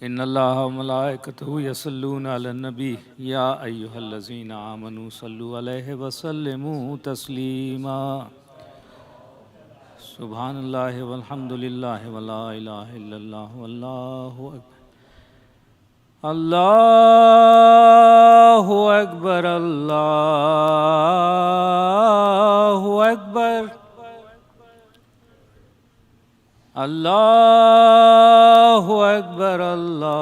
इन्नल्लाहा व मलाइकतहु यसल्लूना अलन नबी या अय्युहल्लज़ीना आमनू सल्लु अलैहि व सल्लिमू तस्लीमा। सुब्हानल्लाहि वल्हम्दुलिल्लाहि व ला इलाहा इल्लल्लाह वल्लाहु अकबर। अल्लाहु अकबर, अल्लाहु अकबर, अल्लाहु अकबर, अल्लाहु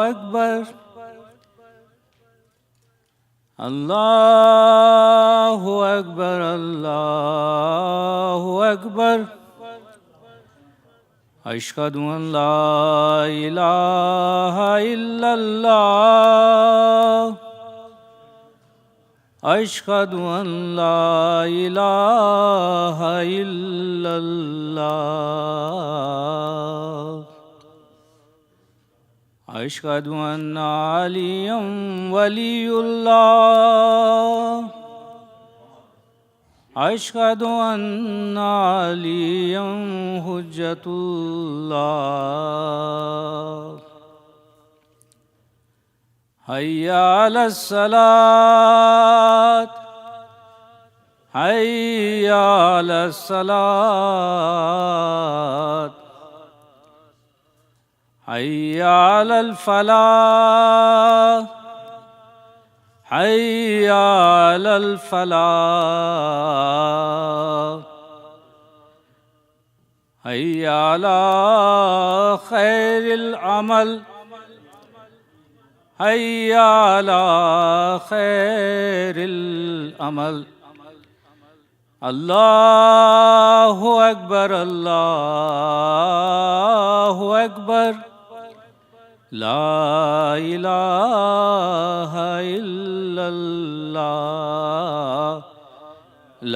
अकबर, अल्लाहु अकबर, अल्लाहु अकबर। अशहदु अन ला इलाहा इल्लल्लाह, अशहदु अन ला इलाहा इल्लल्लाह, अशहदु अन्ना अलिय्यम वलियुल्लाह, अशहदु अन्ना अलिय्यम हुज्जतुल्लाह। हय्या अलस्सलात, हय्या अलस्सलात, हय्या अलल फलाह, हय्या अलल फलाह, हय्या अला खैरिल अमल, हय्या अला खैरिल अमल। अल्लाहु अकबर, अल्लाहु अकबर, ला इलाहा इल्लल्लाह,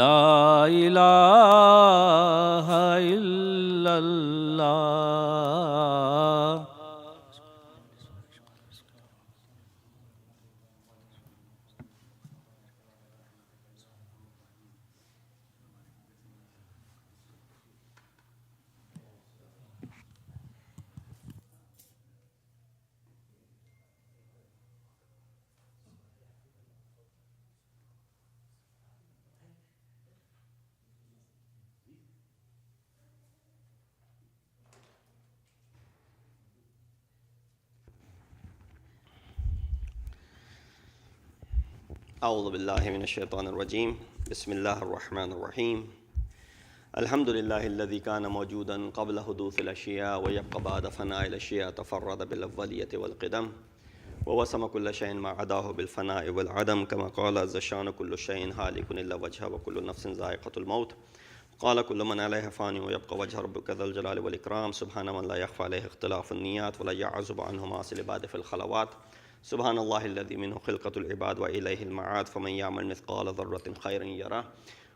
ला इलाहा इल्लल्लाह। أعوذ بالله من الشيطان الرجيم بسم الله الرحمن الرحيم الحمد لله الذي كان موجودا قبل حدوث الأشياء ويبقى بعد فناء الأشياء، تفرد بالأولية والقدم ووسم كل شيء ما عداه بالفناء والعدم، كما قال عز شان كل شيء هالك إلا وجهه وكل نفس ذائقة الموت، قال كل من عليها فان ويبقى وجه ربك ذا الجلال والإكرام، سبحان من لا يخفى عليه اختلاف النيات ولا يعزب عنه معاصي العباد في الخلوات، سبحان الله الذي منه خلقة العباد وإليه المعاد، فمن يعمل مثقال ذرة خيرا يره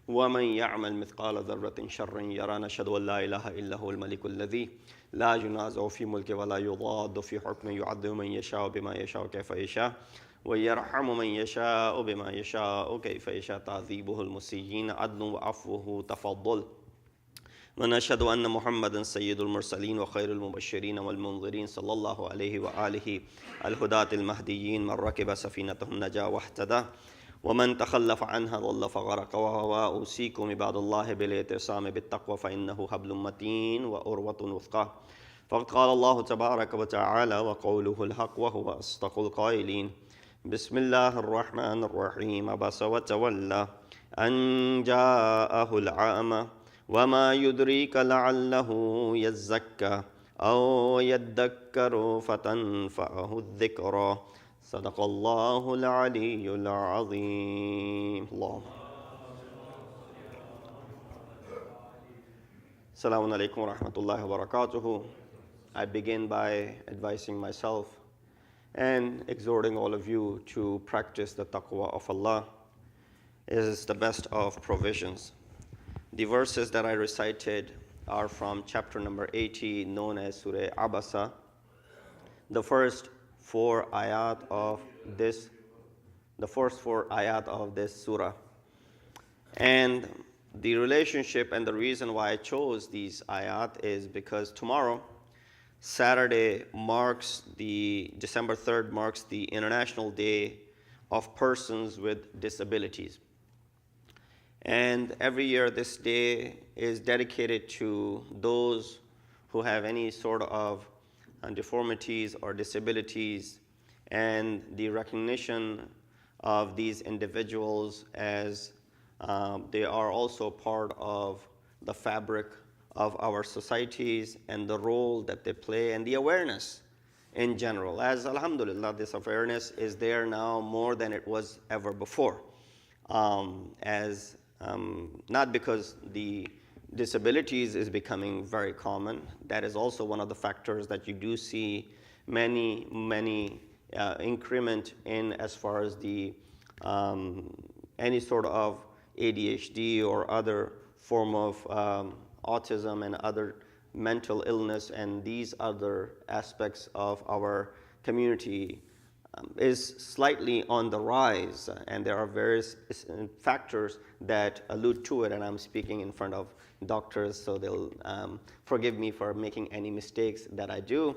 ومن يعمل مثقال ذرة شرا يره. نشهد أن لا إله إلا هو الملك الذي لا ينازع في ملكه ولا يضاد في حكمه، يعذب من يشاء بما يشاء كيف يشاء ويرحم من يشاء بما يشاء كيف يشاء، تعذيبه المسيئين عدل وعفوه تفضل. ونشهد أن محمدا سيد المرسلين وخير المبشرين والمنذرين صلى الله عليه وآله الهداة المهديين، من ركب سفينتهم نجا واهتدى ومن تخلف عنها ضل فغرق. وأوصيكم عباد الله بالاعتصام بالتقوى فإنه حبل متين وأروة وثقى، فقد قال الله تبارك وتعالى وقوله الحق وهو أصدق القائلين. بسم الله الرحمن الرحيم. عبس وتولى أن جاءه الأعمى وما يدريك لعله يزكى أو يذكر فتنفعه الذكرى، صدق الله العلي العظيم. الله. Assalamu alaikum wa rahmatullahi wa barakatuhu. I begin by advising myself and exhorting all of you to practice the taqwa of Allah. It is the best of provisions. The verses that I recited are from chapter number 80, known as Surah Abasa. The first four ayat of this surah. And the relationship and the reason why I chose these ayat is because tomorrow Saturday December 3rd marks the International Day of Persons with Disabilities. And every year this day is dedicated to those who have any sort of deformities or disabilities, and the recognition of these individuals as they are also part of the fabric of our societies and the role that they play and the awareness in general. As alhamdulillah, this awareness is there now more than it was ever before. Not because the disabilities is becoming very common. That is also one of the factors that you do see many increment in as far as the any sort of ADHD or other form of autism and other mental illness and these other aspects of our community is slightly on the rise, and there are various factors that allude to it, and I'm speaking in front of doctors, so they'll forgive me for making any mistakes that I do,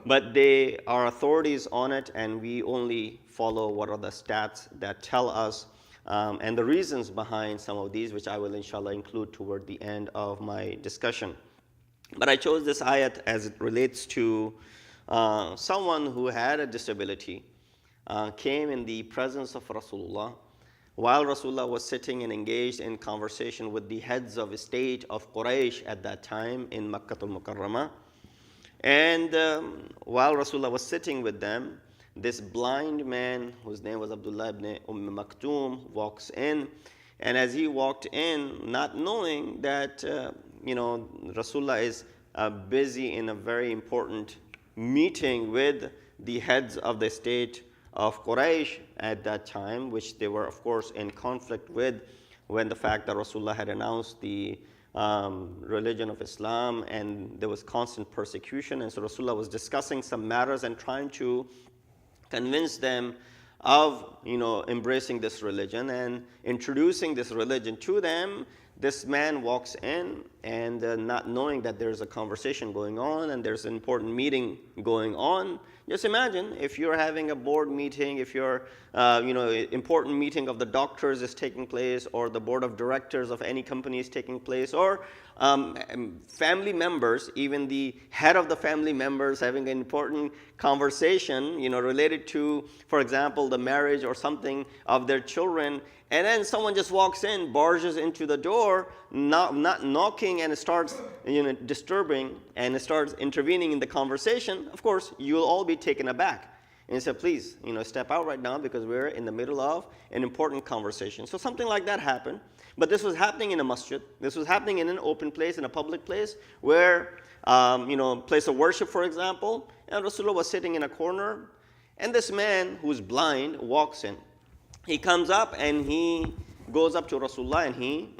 but they are authorities on it, and we only follow what are the stats that tell us and the reasons behind some of these, which I will inshallah include toward the end of my discussion. But I chose this ayat as it relates to someone who had a disability, came in the presence of Rasulullah while Rasulullah was sitting and engaged in conversation with the heads of state of Quraysh at that time in Makkah al-Mukarramah. And while Rasulullah was sitting with them, this blind man, whose name was Abdullah ibn Maktoum, walks in. And as he walked in, not knowing that Rasulullah is busy in a very important meeting with the heads of the state of Quraysh at that time, which they were of course in conflict with when the fact that Rasulullah had announced the religion of Islam, and there was constant persecution, and so Rasulullah was discussing some matters and trying to convince them of embracing this religion and introducing this religion to them. This man walks in, and not knowing that there's a conversation going on and there's an important meeting going on. Just imagine if you're having a board meeting, if your important meeting of the doctors is taking place, or the board of directors of any company is taking place, or family members, even the head of the family members having an important conversation, related to, for example, the marriage or something of their children, and then someone just walks in, barges into the door, not knocking, and starts disturbing and starts intervening in the conversation. Of course, you'll all be taken aback. And he said, please, step out right now because we're in the middle of an important conversation. So something like that happened. But this was happening in a masjid. This was happening in an open place, in a public place, where, place of worship, for example. And Rasulullah was sitting in a corner, and this man who's blind walks in. He comes up and he goes up to Rasulullah and he,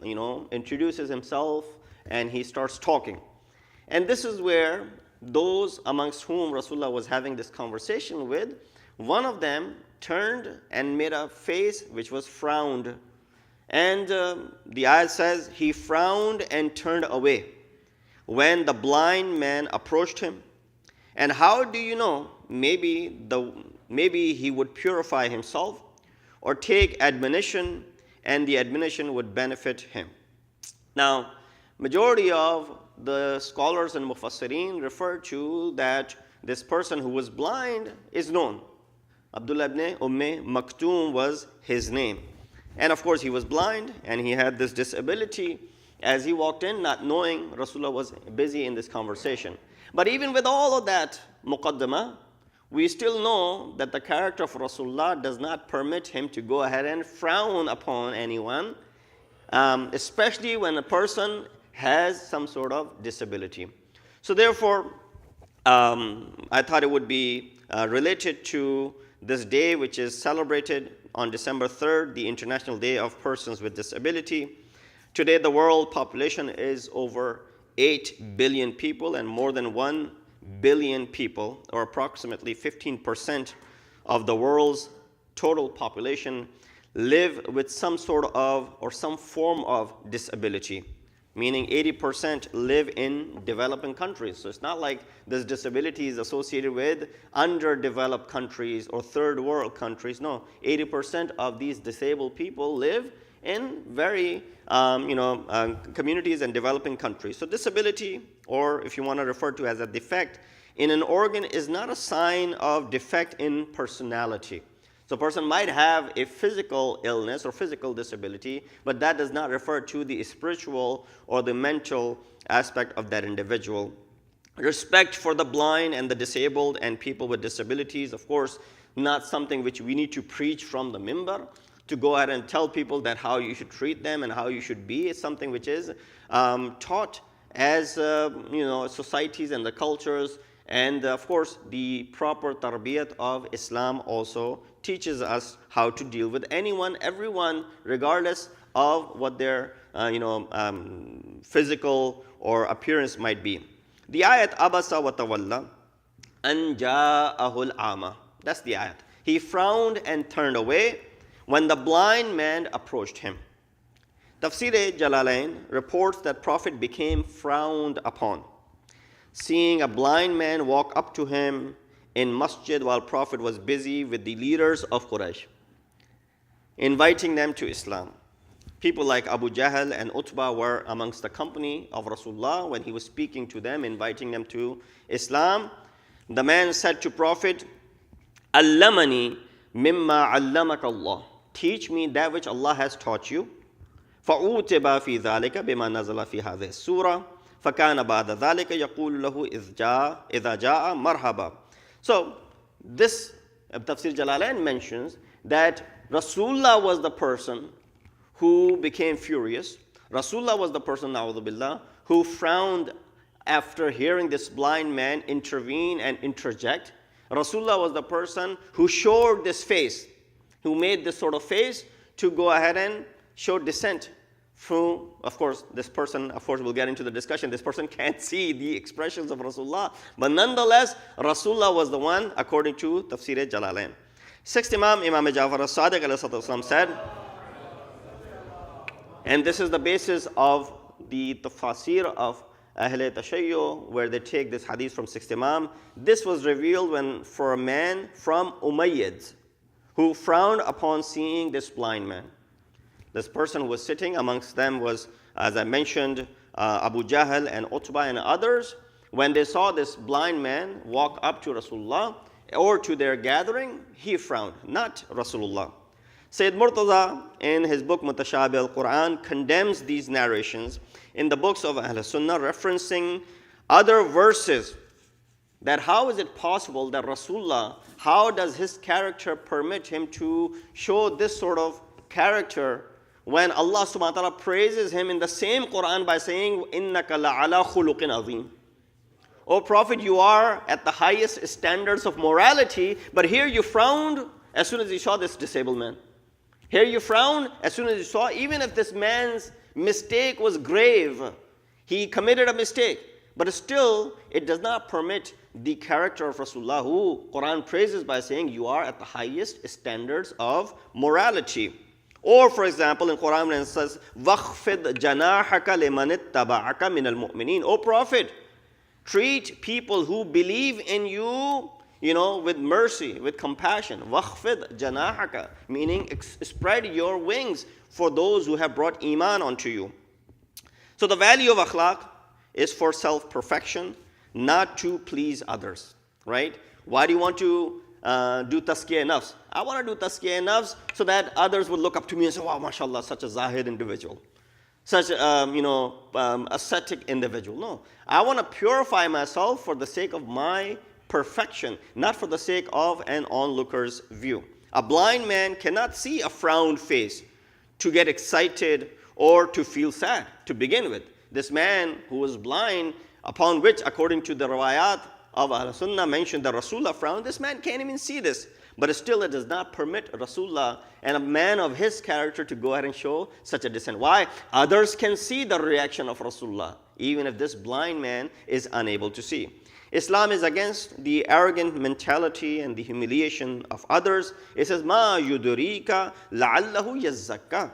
introduces himself and he starts talking. And this is where those amongst whom Rasulullah was having this conversation with, one of them turned and made a face which was frowned. And the ayat says, he frowned and turned away when the blind man approached him. And how do you know? Maybe he would purify himself or take admonition, and the admonition would benefit him. Now, majority of the scholars and mufassirin refer to that this person who was blind is known. Abdullah ibn Maktoum was his name. And of course, he was blind and he had this disability. As he walked in, not knowing, Rasulullah was busy in this conversation. But even with all of that muqaddamah, we still know that the character of Rasulullah does not permit him to go ahead and frown upon anyone, especially when a person has some sort of disability. So therefore, I thought it would be related to this day, which is celebrated on December 3rd, the International Day of Persons with Disability. Today, the world population is over 8 billion people, and more than 1 billion people, or approximately 15% of the world's total population, live with some sort of or some form of disability, meaning 80% live in developing countries. So it's not like this disability is associated with underdeveloped countries or third world countries. No, 80% of these disabled people live in very communities and developing countries. So disability, or if you want to refer to as a defect in an organ, is not a sign of defect in personality. So a person might have a physical illness or physical disability, but that does not refer to the spiritual or the mental aspect of that individual. Respect for the blind and the disabled and people with disabilities, of course, not something which we need to preach from the mimbar, to go ahead and tell people that how you should treat them and how you should be. It's something which is taught as societies and the cultures. And of course, the proper tarbiyat of Islam also teaches us how to deal with anyone, everyone, regardless of what their physical or appearance might be. The ayat, Abasa wa tawalla, an ja'ahul ama. That's the ayat. He frowned and turned away when the blind man approached him. Tafsir-e-Jalalain reports that Prophet became frowned upon, seeing a blind man walk up to him in masjid while Prophet was busy with the leaders of Quraysh, inviting them to Islam. People like Abu Jahl and Utbah were amongst the company of Rasulullah when he was speaking to them, inviting them to Islam. The man said to Prophet, Allamani mimma allamaka Allah. Teach me that which Allah has taught you. فَأُوتِبَ فِي ذَلِكَ بِمَا نَزَلَ فِي هَذِهِ السُّورَةِ فَكَانَ بَعْدَ ذَلِكَ يَقُولُ لَهُ إِذَا جَاءَ مَرْحَبًا. So this Tafsir Jalalain mentions that Rasulullah was the person who became furious. Rasulullah was the person, na'udhu billah, who frowned after hearing this blind man intervene and interject. Rasulullah was the person who showed this face, who made this sort of face to go ahead and show dissent from, of course, this person, of course, we'll get into the discussion. This person can't see the expressions of Rasulullah. But nonetheless, Rasulullah was the one, according to Tafsir-e-Jalalain. Sixth Imam, Imam Ja'far as-Sadiq ﷺ said, and this is the basis of the tafsir of Ahl-e Tashayyu, where they take this hadith from sixth Imam. This was revealed when for a man from Umayyads who frowned upon seeing this blind man. This person who was sitting amongst them was, as I mentioned, Abu Jahl and Utbah and others. When they saw this blind man walk up to Rasulullah or to their gathering, he frowned, not Rasulullah. Syed Murtaza, in his book Mutashabih al-Quran, condemns these narrations in the books of Ahl Sunnah, referencing other verses, that how is it possible that Rasulullah, how does his character permit him to show this sort of character when Allah subhanahu wa ta'ala praises him in the same Quran by saying, إِنَّكَ لَعَلَى خُلُقٍ عَظِيمٍ. O Prophet, you are at the highest standards of morality, but here you frowned as soon as you saw this disabled man. Here you frowned as soon as you saw, even if this man's mistake was grave, he committed a mistake, but still it does not permit the character of Rasulullah, who Quran praises by saying you are at the highest standards of morality. Or for example, in Quran when it says, وَخْفِضْ جَنَاحَكَ لِمَنِ اتَّبَعَكَ مِنَ الْمُؤْمِنِينَ. O Prophet, treat people who believe in you, with mercy, with compassion. وَخْفِضْ جَنَاحَكَ, meaning spread your wings for those who have brought iman onto you. So the value of akhlaq is for self-perfection, not to please others, right? Why do you want to do tazkiyah nafs? I want to do tazkiyah nafs so that others would look up to me and say, wow, mashallah, such a zahid individual, such ascetic individual. No, I want to purify myself for the sake of my perfection, not for the sake of an onlooker's view. A blind man cannot see a frowned face to get excited or to feel sad to begin with. This man who was blind, upon which, according to the riwayat of Ahl Sunnah, mentioned that Rasulullah frowned, this man can't even see this. But still, it does not permit Rasulullah and a man of his character to go ahead and show such a dissent. Why? Others can see the reaction of Rasulullah, even if this blind man is unable to see. Islam is against the arrogant mentality and the humiliation of others. It says, مَا يُدْرِيكَ لَعَلَّهُ يَزَّكَّى.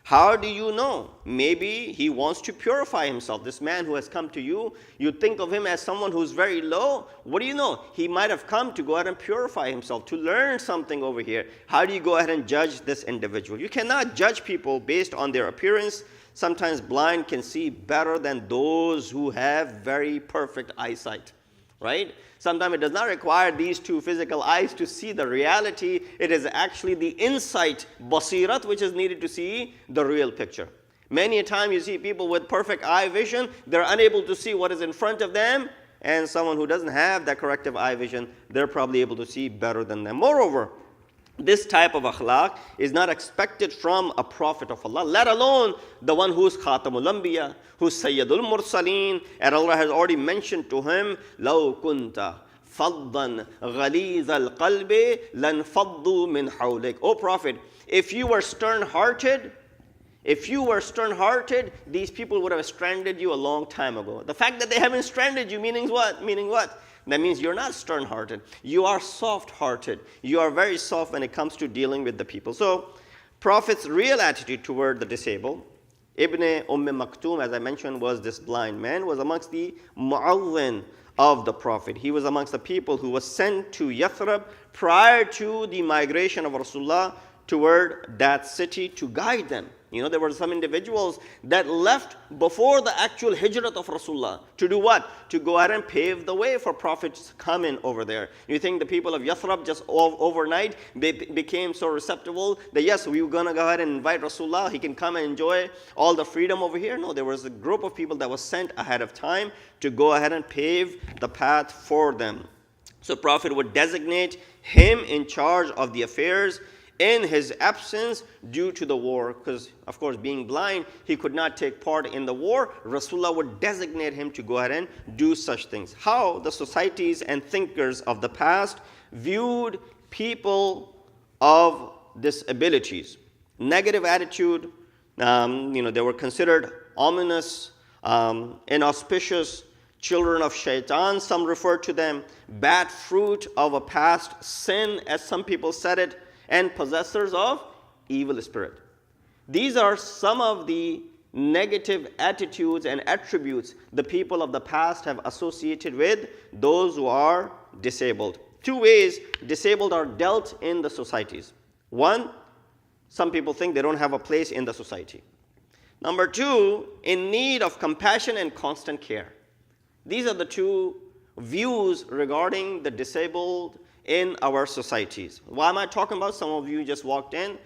How do you know? Maybe he wants to purify himself. This man who has come to you, you think of him as someone who's very low. What do you know? He might have come to go ahead and purify himself, to learn something over here. How do you go ahead and judge this individual? You cannot judge people based on their appearance. Sometimes blind can see better than those who have very perfect eyesight, right? Sometimes it does not require these two physical eyes to see the reality. It is actually the insight, basirat, which is needed to see the real picture. Many a time you see people with perfect eye vision, they're unable to see what is in front of them, and someone who doesn't have that corrective eye vision, they're probably able to see better than them. Moreover, this type of akhlaq is not expected from a prophet of Allah, let alone the one who's Khatamul Anbiya, who's Sayyidul Mursaleen. And Allah has already mentioned to him, لَوْ كُنْتَ فَضًّا غَلِيظَ الْقَلْبِ لَنْفَضُّوا مِنْ حَوْلِكَ. O Prophet, if you were stern-hearted, these people would have stranded you a long time ago. The fact that they haven't stranded you, meaning what? That means you're not stern-hearted. You are soft-hearted. You are very soft when it comes to dealing with the people. So, Prophet's real attitude toward the disabled, Ibn Maktoum, as I mentioned, was this blind man, was amongst the mu'awwin of the Prophet. He was amongst the people who was sent to Yathrib prior to the migration of Rasulullah toward that city to guide them. You know, there were some individuals that left before the actual hijrat of Rasulullah. To do what? To go ahead and pave the way for Prophets coming over there. You think the people of Yathrib just overnight, they became so receptive that yes, we're going to go ahead and invite Rasulullah. He can come and enjoy all the freedom over here. No, there was a group of people that was sent ahead of time to go ahead and pave the path for them. So Prophet would designate him in charge of the affairs in his absence due to the war, because of course being blind, he could not take part in the war. Rasulullah would designate him to go ahead and do such things. How the societies and thinkers of the past viewed people of disabilities. Negative attitude, they were considered ominous, inauspicious, children of shaitan, some refer to them, bad fruit of a past sin, as some people said it, and possessors of evil spirit. These are some of the negative attitudes and attributes the people of the past have associated with those who are disabled. Two ways disabled are dealt in the societies. One, some people think they don't have a place in the society. Number two, in need of compassion and constant care. These are the two views regarding the disabled in our societies. Why am I talking about? Some of you just walked in.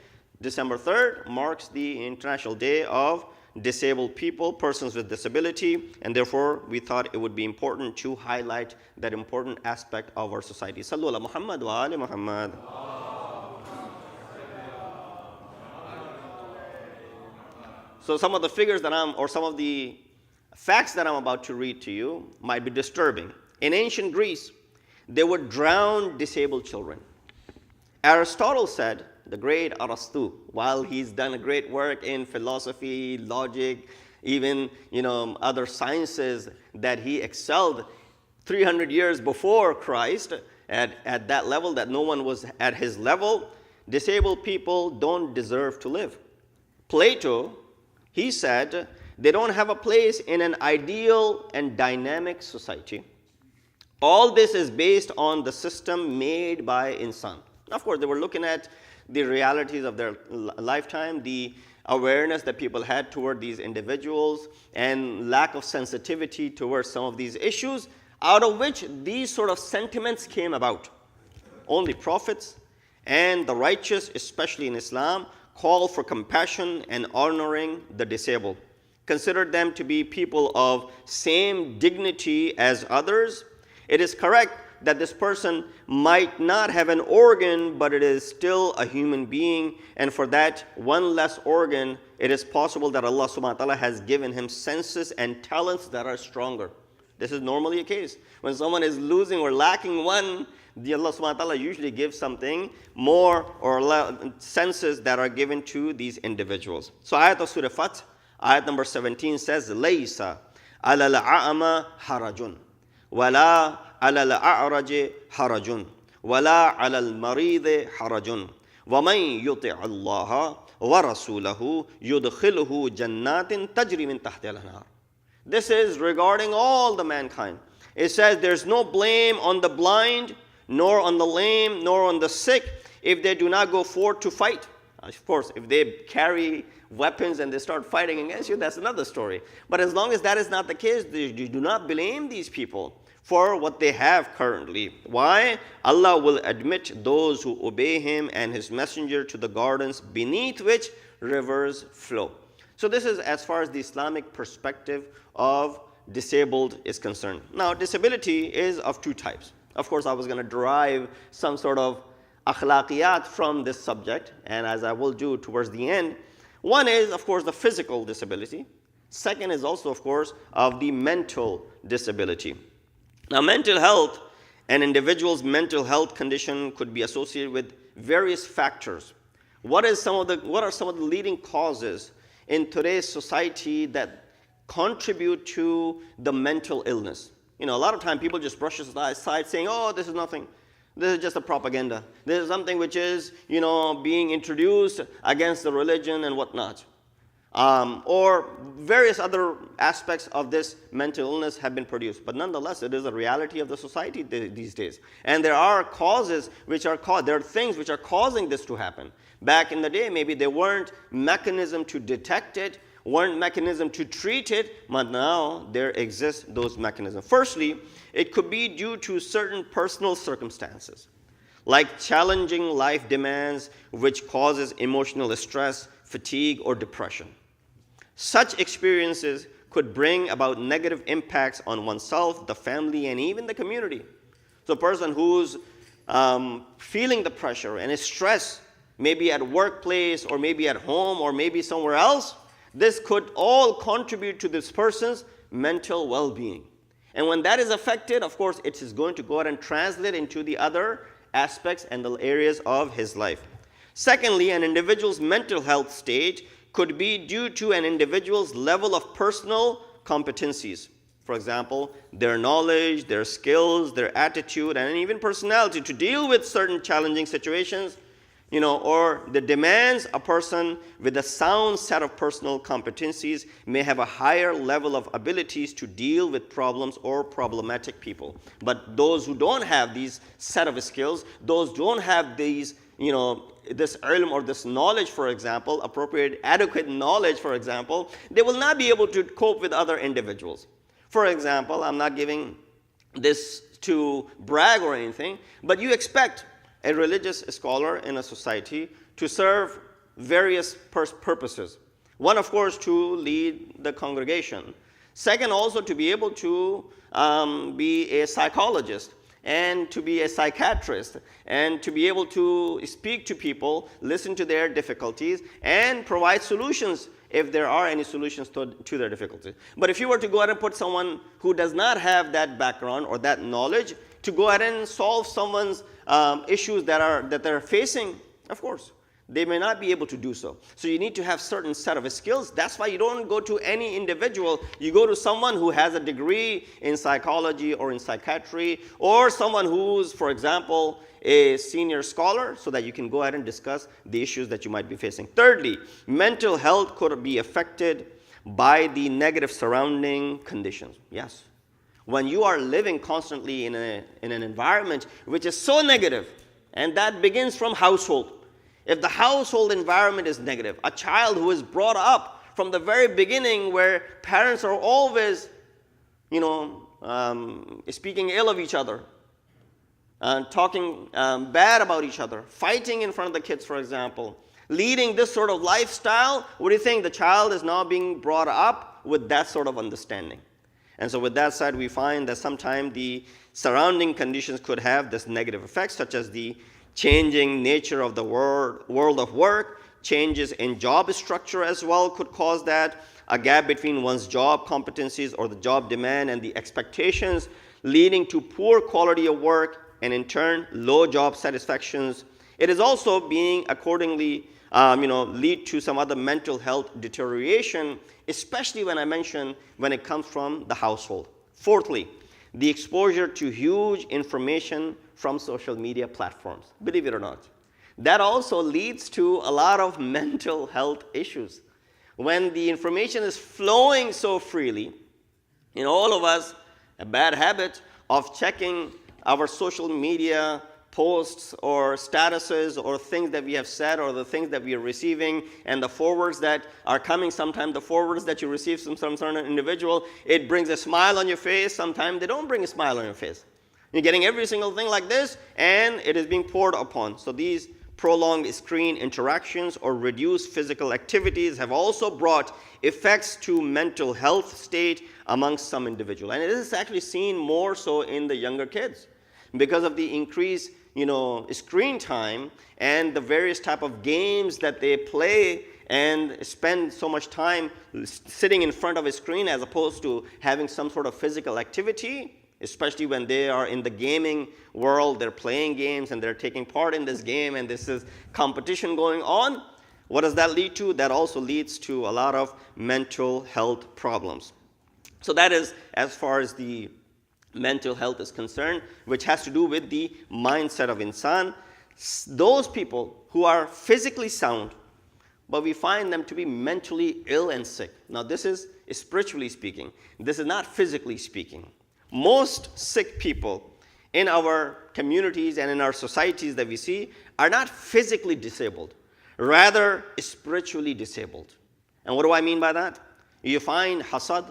December 3rd marks the International Day of Disabled People, persons with disability, and therefore we thought it would be important to highlight that important aspect of our society. Sallu ala Muhammad wa ali Muhammad. So some of the figures some of the facts that I'm about to read to you might be disturbing. In ancient Greece, they would drown disabled children. Aristotle said, the great Arastu, while he's done a great work in philosophy, logic, even other sciences that he excelled 300 years before Christ at that level, that no one was at his level, disabled people don't deserve to live. Plato, he said, they don't have a place in an ideal and dynamic society. All this is based on the system made by insan. Of course, they were looking at the realities of their lifetime, the awareness that people had toward these individuals, and lack of sensitivity towards some of these issues, out of which these sort of sentiments came about. Only prophets and the righteous, especially in Islam, call for compassion and honoring the disabled. Consider them to be people of same dignity as others. It is correct that this person might not have an organ, but it is still a human being. And for that one less organ, it is possible that Allah subhanahu wa ta'ala has given him senses and talents that are stronger. This is normally a case. When someone is losing or lacking one, Allah subhanahu wa ta'ala usually gives something more or senses that are given to these individuals. So ayat of Surah Fath, ayat number 17 says, لَيْسَ عَلَى الْأَعْمَى حَرَجٌ وَلَا عَلَى الْأَعْرَجِ حَرَجٌ وَلَا عَلَى الْمَرِيضِ حَرَجٌ وَمَنْ يُطِعِ اللَّهَ وَرَسُولَهُ يُدْخِلُهُ جَنَّاتٍ تَجْرِي مِن تَحْتِهَا الْأَنْهَارُ. This is regarding all the mankind. It says there's no blame on the blind, nor on the lame, nor on the sick, if they do not go forth to fight. Of course, if they carry weapons and they start fighting against you, that's another story. But as long as that is not the case, you do not blame these people for what they have currently. Why? Allah will admit those who obey Him and His Messenger to the gardens beneath which rivers flow. So this is as far as the Islamic perspective of disabled is concerned. Now, disability is of two types. Of course, I was going to derive some sort of akhlaqiyat from this subject, and as I will do towards the end. One is, of course, the physical disability. Second is also, of course, of the mental disability. Now, mental health, an individual's mental health condition could be associated with various factors. What are some of the leading causes in today's society that contribute to the mental illness? A lot of time people just brush it aside saying, oh, this is nothing. This is just a propaganda. This is something which is, being introduced against the religion and whatnot. Or various other aspects of this mental illness have been produced. But nonetheless, it is a reality of the society these days. And there are causes there are things which are causing this to happen. Back in the day, maybe there weren't mechanism to detect it, weren't mechanism to treat it, but now there exist those mechanisms. Firstly, it could be due to certain personal circumstances, like challenging life demands which causes emotional stress, fatigue, or depression. Such experiences could bring about negative impacts on oneself, the family, and even the community. So a person who's feeling the pressure and is stressed, maybe at workplace, or maybe at home, or maybe somewhere else, this could all contribute to this person's mental well-being. And when that is affected, of course, it is going to go ahead and translate into the other aspects and the areas of his life. Secondly, an individual's mental health state could be due to an individual's level of personal competencies. For example, their knowledge, their skills, their attitude, and even personality to deal with certain challenging situations, or the demands a person with a sound set of personal competencies may have a higher level of abilities to deal with problems or problematic people. But those who don't have these set of skills, those who don't have these, this ilm or this knowledge, for example, appropriate, adequate knowledge, for example, they will not be able to cope with other individuals. For example, I'm not giving this to brag or anything, but you expect a religious scholar in a society to serve various purposes. One, of course, to lead the congregation. Second, also to be able to be a psychologist and to be a psychiatrist and to be able to speak to people, listen to their difficulties, and provide solutions if there are any solutions to their difficulties. But if you were to go ahead and put someone who does not have that background or that knowledge to go ahead and solve someone's issues that they're facing, of course, they may not be able to do so. So you need to have certain set of skills. That's why you don't go to any individual. You go to someone who has a degree in psychology or in psychiatry, or someone who's, for example, a senior scholar, so that you can go ahead and discuss the issues that you might be facing. Thirdly, mental health could be affected by the negative surrounding conditions. Yes. When you are living constantly in an environment which is so negative, and that begins from household. If the household environment is negative, a child who is brought up from the very beginning where parents are always, speaking ill of each other, talking bad about each other, fighting in front of the kids, for example, leading this sort of lifestyle, what do you think? The child is now being brought up with that sort of understanding. And so with that said, we find that sometimes the surrounding conditions could have this negative effect, such as the changing nature of the world of work, changes in job structure as well could cause that, a gap between one's job competencies or the job demand and the expectations, leading to poor quality of work and in turn low job satisfactions. It is also being accordingly lead to some other mental health deterioration, especially when it comes from the household. Fourthly, the exposure to huge information from social media platforms. Believe it or not, that also leads to a lot of mental health issues. When the information is flowing so freely, in all of us, a bad habit of checking our social media posts or statuses or things that we have said or the things that we are receiving and the forwards that are coming. Sometimes the forwards that you receive from some certain individual, it brings a smile on your face. Sometimes they don't bring a smile on your face. You're getting every single thing like this, and it is being poured upon. So these prolonged screen interactions or reduced physical activities have also brought effects to mental health state amongst some individuals. And it is actually seen more so in the younger kids because of the increased screen time and the various type of games that they play and spend so much time sitting in front of a screen as opposed to having some sort of physical activity, especially when they are in the gaming world, they're playing games and they're taking part in this game and this is competition going on. What does that lead to? That also leads to a lot of mental health problems. So that is as far as the mental health is concerned, which has to do with the mindset of insan. Those people who are physically sound, but we find them to be mentally ill and sick. Now this is spiritually speaking. This is not physically speaking. Most sick people in our communities and in our societies that we see are not physically disabled, rather spiritually disabled. And what do I mean by that? You find hasad,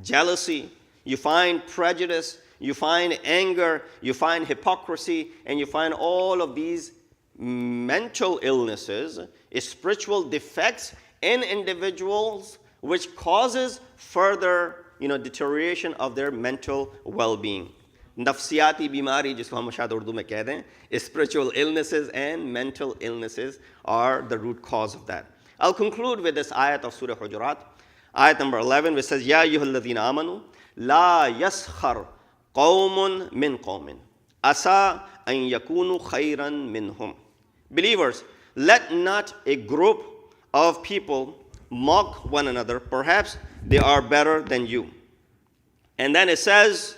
jealousy, you find prejudice, you find anger, you find hypocrisy, and you find all of these mental illnesses, spiritual defects in individuals, which causes further deterioration of their mental well-being. Nafsiyati bimari, jisko hum shayad Urdu mein keh dein, spiritual illnesses and mental illnesses are the root cause of that. I'll conclude with this ayat of Surah Hujurat, ayat number 11, which says, Ya ayyuhalladhina amanu, la yaskhar qawmun min qawmin, asa an yakunu khayran minhum. Believers, let not a group of people mock one another, perhaps they are better than you. And then it says,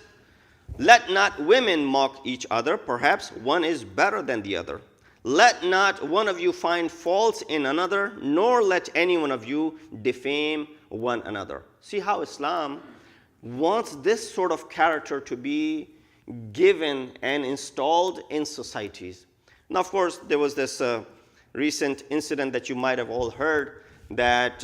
let not women mock each other, perhaps one is better than the other. Let not one of you find faults in another, nor let any one of you defame one another. See how Islam wants this sort of character to be given and installed in societies. Now, of course, there was this recent incident that you might have all heard that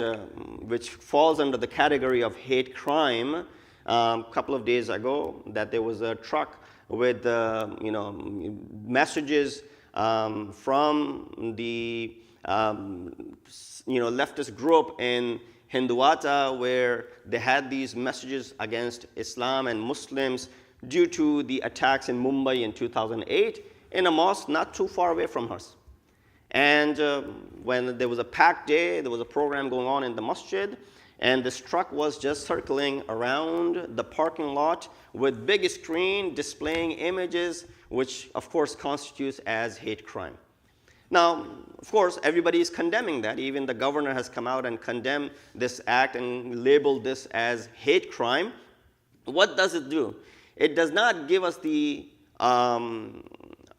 which falls under the category of hate crime. A couple of days ago, that there was a truck with messages from the leftist group in Hindutva, where they had these messages against Islam and Muslims due to the attacks in Mumbai in 2008 in a mosque not too far away from us. And when there was a packed day, there was a program going on in the masjid, and this truck was just circling around the parking lot with big screen displaying images, which of course constitutes as hate crime. Now, of course, everybody is condemning that. Even the governor has come out and condemned this act and labeled this as hate crime. What does it do? It does not give us the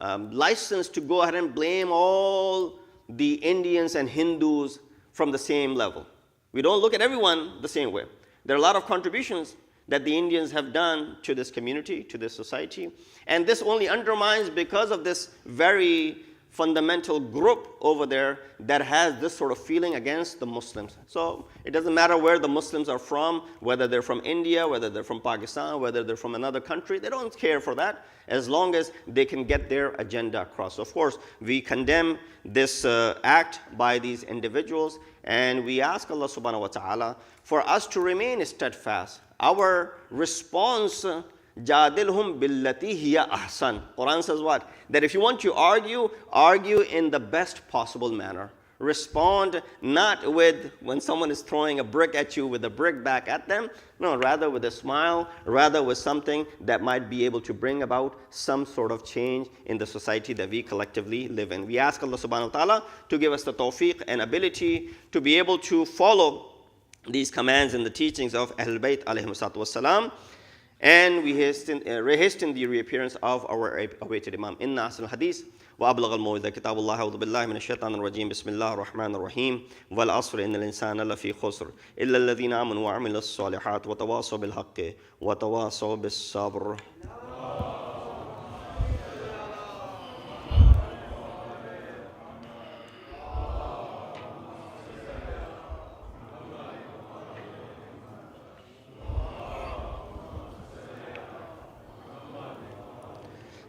license to go ahead and blame all the Indians and Hindus from the same level. We don't look at everyone the same way. There are a lot of contributions that the Indians have done to this community, to this society. And this only undermines because of this very fundamental group over there that has this sort of feeling against the Muslims. So it doesn't matter where the Muslims are from, whether they're from India, whether they're from Pakistan, whether they're from another country. They don't care for that as long as they can get their agenda across. So of course, we condemn this act by these individuals, and we ask Allah subhanahu wa ta'ala for us to remain steadfast. Our response, Jadilhum billati hiya ahsan. Quran says what? That if you want to argue, argue in the best possible manner. Respond not with when someone is throwing a brick at you with a brick back at them. No, rather with a smile, rather with something that might be able to bring about some sort of change in the society that we collectively live in. We ask Allah subhanahu wa ta'ala to give us the tawfiq and ability to be able to follow these commands and the teachings of Ahlul Bayt alayhimu salatu wassalam. And we hasten the reappearance of our awaited Imam. Inna asl hadith wa ablagh al-mawidha kitabullah a'udhu billahi minash shaitanir rajim bismillahir rahmanir rahim wal asr innal insana lafi khusr illa alladhina amanu wa amilus solihat wa tawasaw bil haqqi wa tawasaw bis sabr.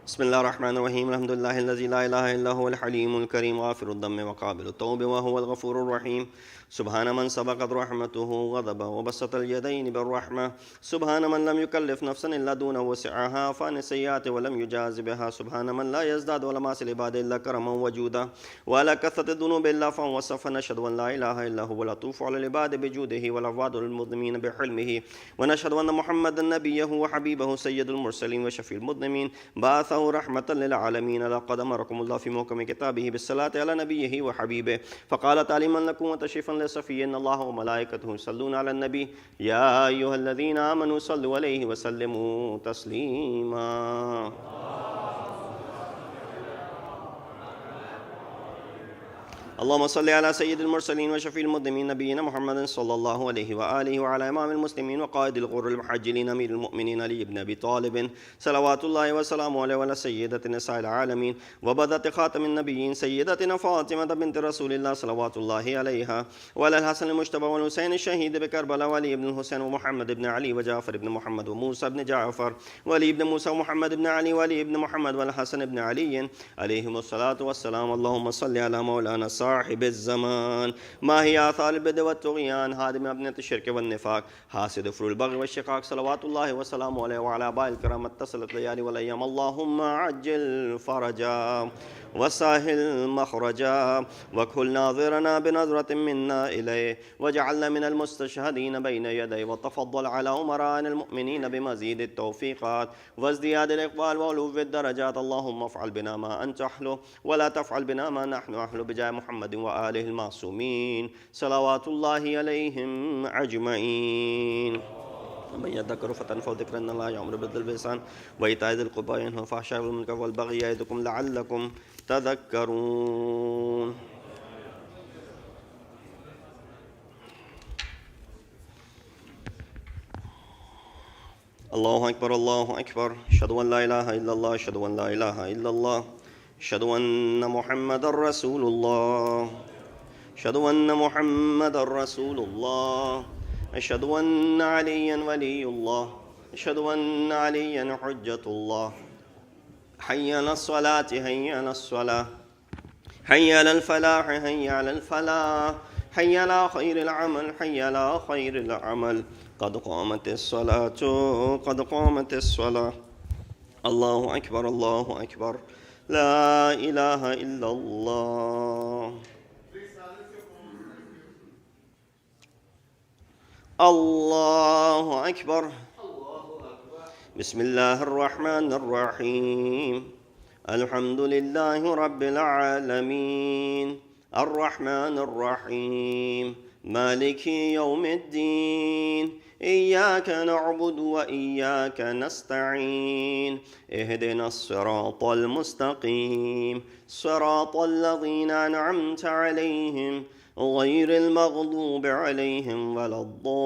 بسم الله الرحمن الرحيم الحمد لله الذي لا إله إلا هو الحليم الكريم غافر الذنب وقابل التوب وهو الغفور الرحيم سبحان من سبقت رحمته غضبه وبسط اليدين بالرحمة سبحان من لم يكلف نفسا إلا دون وسعها فان السيئات ولم يجاز بها سبحان من لا يزداد ولا ماس العباد إلا كرما وجودا ولا كثرة الذنوب إلا فهو وصف نشهد أن لا إله إلا هو لطوف على العباد بجوده والعباد للمظلمين بحلمه ونشهد أن محمدا نبيه وحبيبه سيد المرسلين وشفيع المذنبين بعثه رحمة للعالمين لقد أمركم الله في محكم كتابه بالصلاة على نبيه وحبيبه فقال تعليما لكم وتشريفا لصفيه إن الله وملائكته يصلون على النبي يا أيها الذين آمنوا صلوا عليه وسلموا تسليما. اللهم صل على سيد المرسلين وشفيع المذنبين نبينا محمد صلى الله عليه وآله وعلى إمام المسلمين وقائد الغر المحجلين أمير المؤمنين علي بن أبي طالب صلوات الله وسلامه عليه وعلى سيدة نساء العالمين وبذة خاتم النبيين سيدتنا فاطمة بنت رسول الله صلوات الله عليها وعلى الحسن المجتبى والحسين الشهيد بكربلاء وعلي بن الحسين ومحمد بن علي وجعفر بن محمد وموسى بن جعفر وعلي بن موسى ومحمد بن علي وعلي بن محمد والحسن بن علي عليهم الصلاة والسلام. اللهم صل على مولانا صاحب الزمان ما هي آثار البدع والطغيان هادم أبنية الشرك والنفاق حاسد فروع البغي والشقاق صلوات الله وسلامه عليه وعلى آبائه الكرام اتصلت الليالي والأيام. اللهم عجل فرجا وسهل مخرجا واكحل ناظرنا بنظرة منا إليه واجعلنا من المستشهدين بين يديه وتفضل على أمراء المؤمنين بمزيد التوفيقات وازدياد الإقبال وعلو الدرجات. اللهم افعل بنا ما أنت أحلو ولا تفعل بنا ما نحن أحلو بجاه محمد وآله المعصومين صلوات الله عليهم أجمعين. من يذكر فتنفع ذكر أن الله يأمر بالعدل والإحسان وإيتاء ذي القربى وينهى عن الفحشاء والمنكر والبغي يعظكم لعلكم تذكرون. الله أكبر الله أكبر أشهد أن لا إله إلا الله أشهد أن لا إله إلا الله أشهد أن محمدا رسول الله أشهد أن محمدا رسول الله أشهد أن عليا ولي الله أشهد أن عليا حجة الله. حي على الصلاة حي على الصلاة حي على الفلاح حي على الفلاح حي على خير العمل حي على خير العمل قد قامت الصلاة قد قامت الصلاة. الله أكبر الله أكبر لا إله إلا الله. الله أكبر. بسم الله الرحمن الرحيم الحمد لله رب العالمين الرحمن الرحيم مالك يوم الدين إياك نعبد وإياك نستعين اهدنا الصراط المستقيم صراط الذين أنعمت عليهم غير المغضوب عليهم ولا الضالين.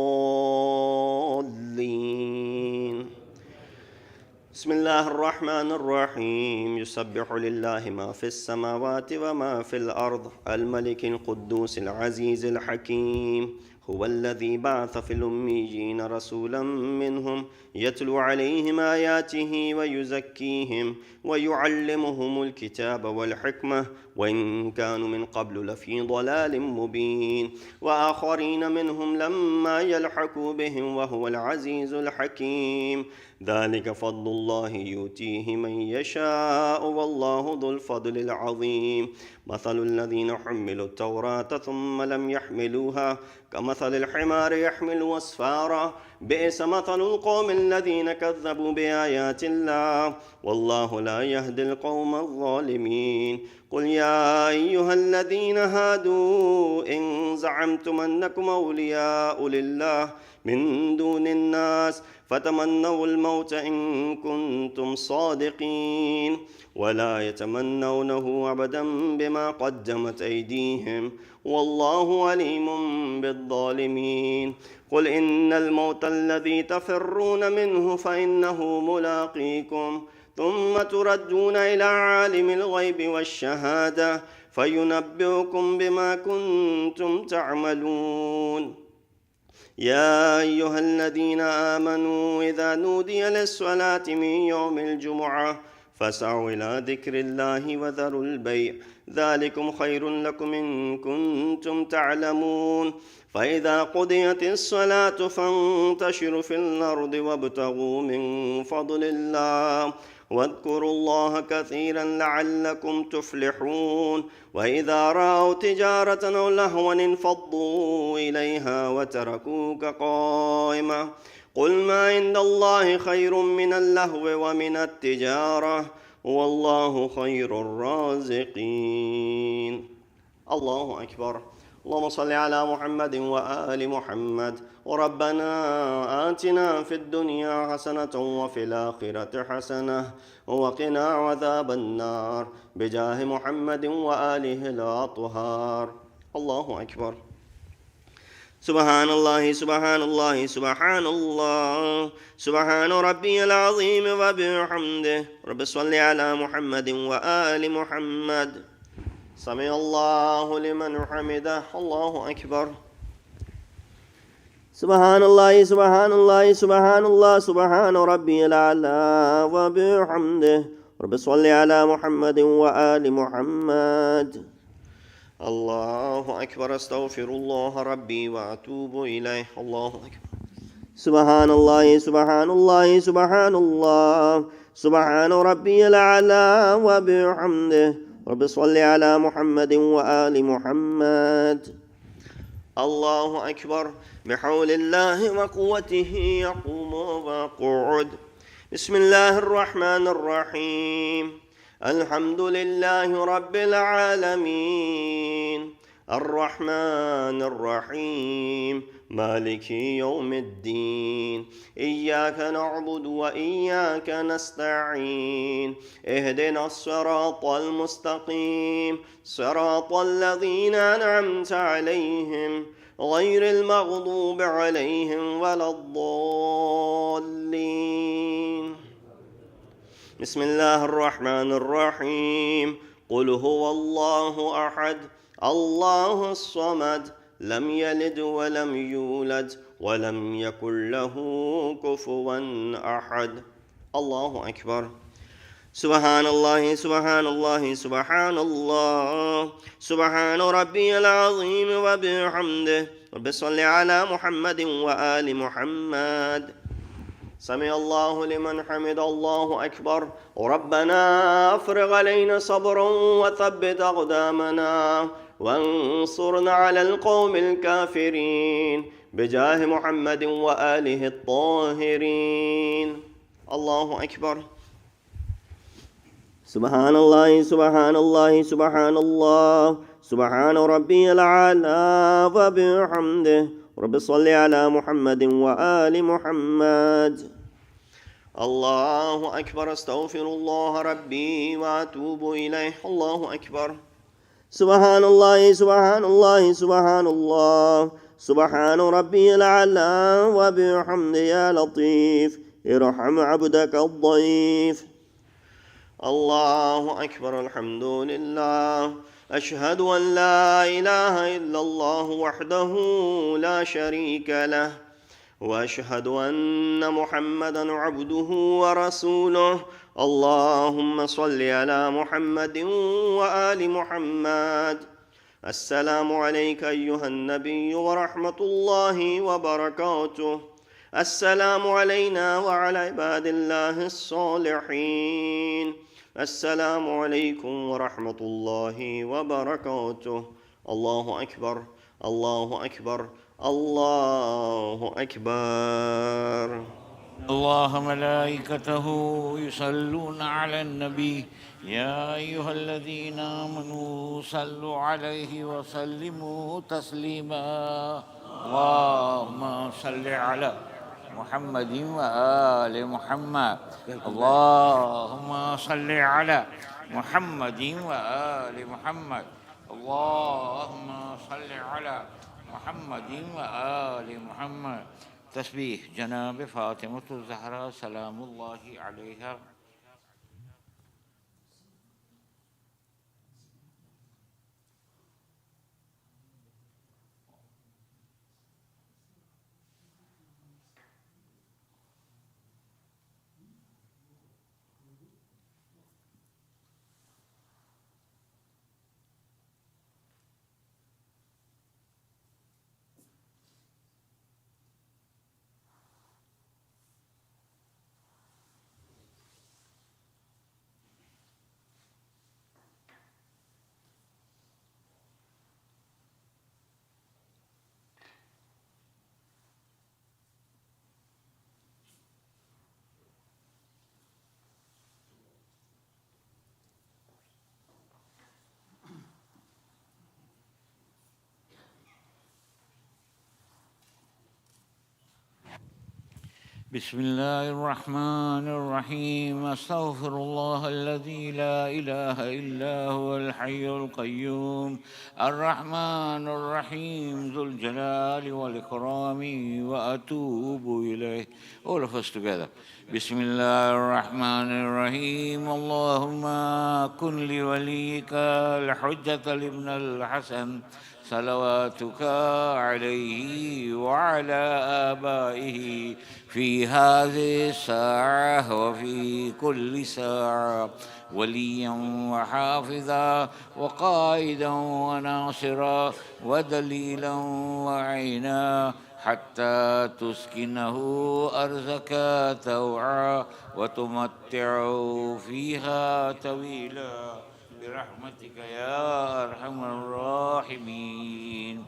بسم الله الرحمن الرحيم يسبح لله ما في السماوات وما في الأرض الملك القدوس العزيز الحكيم هو الذي بعث في الأميين رسولا منهم يتلو عليهم آياته ويزكيهم ويعلمهم الكتاب والحكمة وإن كانوا من قبل لفي ضلال مبين وآخرين منهم لما يلحقوا بهم وهو العزيز الحكيم ذلك فضل الله يؤتيه من يشاء والله ذو الفضل العظيم. مثل الذين حملوا التوراة ثم لم يحملوها كمثل الحمار يحمل أسفارا بئس مثل القوم الذين كذبوا بآيات الله والله لا يهدي القوم الظالمين. قل يا أيها الذين هادوا إن زعمتم أنكم أولياء لله من دون الناس فتمنوا الموت إن كنتم صادقين ولا يتمنونه أبدا بما قدمت أيديهم والله عليم بالظالمين. قل إن الموت الذي تفرون منه فإنه ملاقيكم ثم تردون إلى عالم الغيب والشهادة فينبئكم بما كنتم تعملون. يا أيها الذين آمنوا إذا نودي للصلاة من يوم الجمعة فاسعوا إلى ذكر الله وذروا البيع ذلكم خير لكم إن كنتم تعلمون. فإذا قضيت الصلاة فانتشروا في الأرض وابتغوا من فضل الله واذكروا الله كثيرا لعلكم تفلحون. وإذا رأوا تجارة أو لهوا انفضوا إليها وتركوك قائما قل ما عند الله خير من اللهو ومن التجارة والله خير الرازقين. الله أكبر. اللهم صل على محمد وآل محمد. وربنا آتنا في الدنيا حسنة وفي الآخرة حسنة وقنا عذاب النار بجاه محمد وآله الأطهار. الله أكبر. سبحان الله سبحان الله سبحان الله سبحان ربي العظيم وبحمده. رب صل على محمد وآل محمد. سمع الله لمن حمده. الله أكبر. سبحان الله سبحان الله سبحان الله سبحان ربي الأعلى وبحمده. رب صل على محمد وآل محمد. الله أكبر. أستغفر الله ربي وأتوب إليه. الله أكبر. سبحان الله سبحان الله سبحان الله سبحان ربي الأعلى وبحمده. رب صل على محمد وآل محمد. الله أكبر. بحول الله وقوته يقوم ويقعد. بسم الله الرحمن الرحيم. الحمد لله رب العالمين الرحمن الرحيم مالك يوم الدين إياك نعبد وإياك نستعين اهدنا الصراط المستقيم صراط الذين أنعمت عليهم غير المغضوب عليهم ولا الضالين. بسم الله الرحمن الرحيم. قل هو الله أحد الله الصمد لم يلد ولم يولد ولم يكن له كفوا أحد. الله أكبر. سبحان الله سبحان الله سبحان الله سبحان ربي العظيم وبحمده. رب صل على محمد وآل محمد. سمع الله لمن حمد. الله أكبر. ربنا أفرغ علينا صبرا وثبت أقدامنا وانصرنا على القوم الكافرين بجاه محمد وآله الطاهرين. الله أكبر. سبحان الله سبحان الله سبحان الله سبحان ربي الأعلى وبحمده. رب صل على محمد وآل محمد. الله أكبر. أستغفر الله ربي وأتوب إليه. الله أكبر. سبحان الله سبحان الله سبحان الله سبحان ربي الأعلى وبحمده. يا لطيف ارحم عبدك الضعيف. الله أكبر. الحمد لله. أشهد أن لا إله إلا الله وحده لا شريك له وأشهد أن محمدا عبده ورسوله. اللهم صل على محمد وآل محمد. السلام عليك أيها النبي ورحمة الله وبركاته. السلام علينا وعلى عباد الله الصالحين. السلام عليكم ورحمة الله وبركاته. الله أكبر الله أكبر الله أكبر. الله ملائكته يصلون على النبي يا أيها الذين آمنوا صلوا عليه وسلموا تسليما اللهم صل على محمد وآل محمد اللهم صل على محمد وآل محمد اللهم صل على محمد وآل محمد تسبيح جناب فاطمة الزهراء سلام الله عليها. بسم الله الرحمن الرحيم أستغفر الله الذي لا إله إلا هو الحي القيوم الرحمن الرحيم ذو الجلال والإكرام وأتوب إليه. All of us together. بسم الله الرحمن الرحيم اللهم كن لوليك الحجة لابن الحسن صلواتك عليه وعلى آبائه في هذه الساعة وفي كل ساعة وليا وحافظا وقائدا وناصرا ودليلا وعينا حتى تسكنه أرزك توعا وتمتعه فيها طويلا برحمتك يا أرحم الراحمين.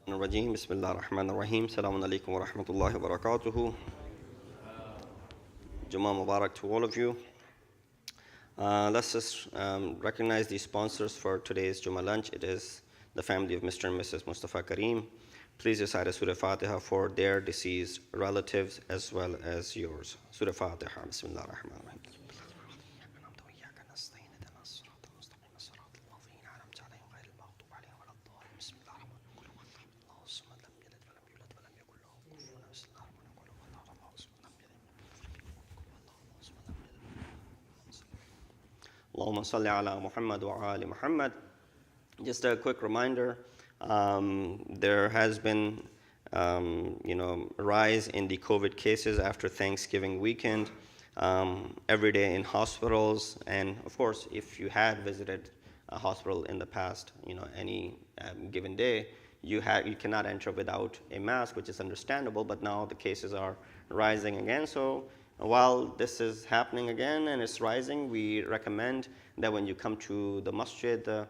Rajim. Bismillah ar-Rahman ar-Rahim. Assalamu alaikum wa rahmatullahi wa barakatuhu. Jummah Mubarak to all of you. Let's just recognize the sponsors for today's Jummah lunch. It is the family of Mr. and Mrs. Mustafa Kareem. Please recite a Surah Fatiha for their deceased relatives as well as yours. Surah Fatiha. Bismillah ar-Rahman ar-Rahim. Allahumma salli ala Muhammad wa ali Muhammad. Just a quick reminder, there has been a rise in the COVID cases after Thanksgiving weekend. Every day in hospitals, and of course, if you had visited a hospital in the past, any given day, you cannot enter without a mask, which is understandable. But now the cases are rising again. So while this is happening again and it's rising, we recommend that when you come to the masjid,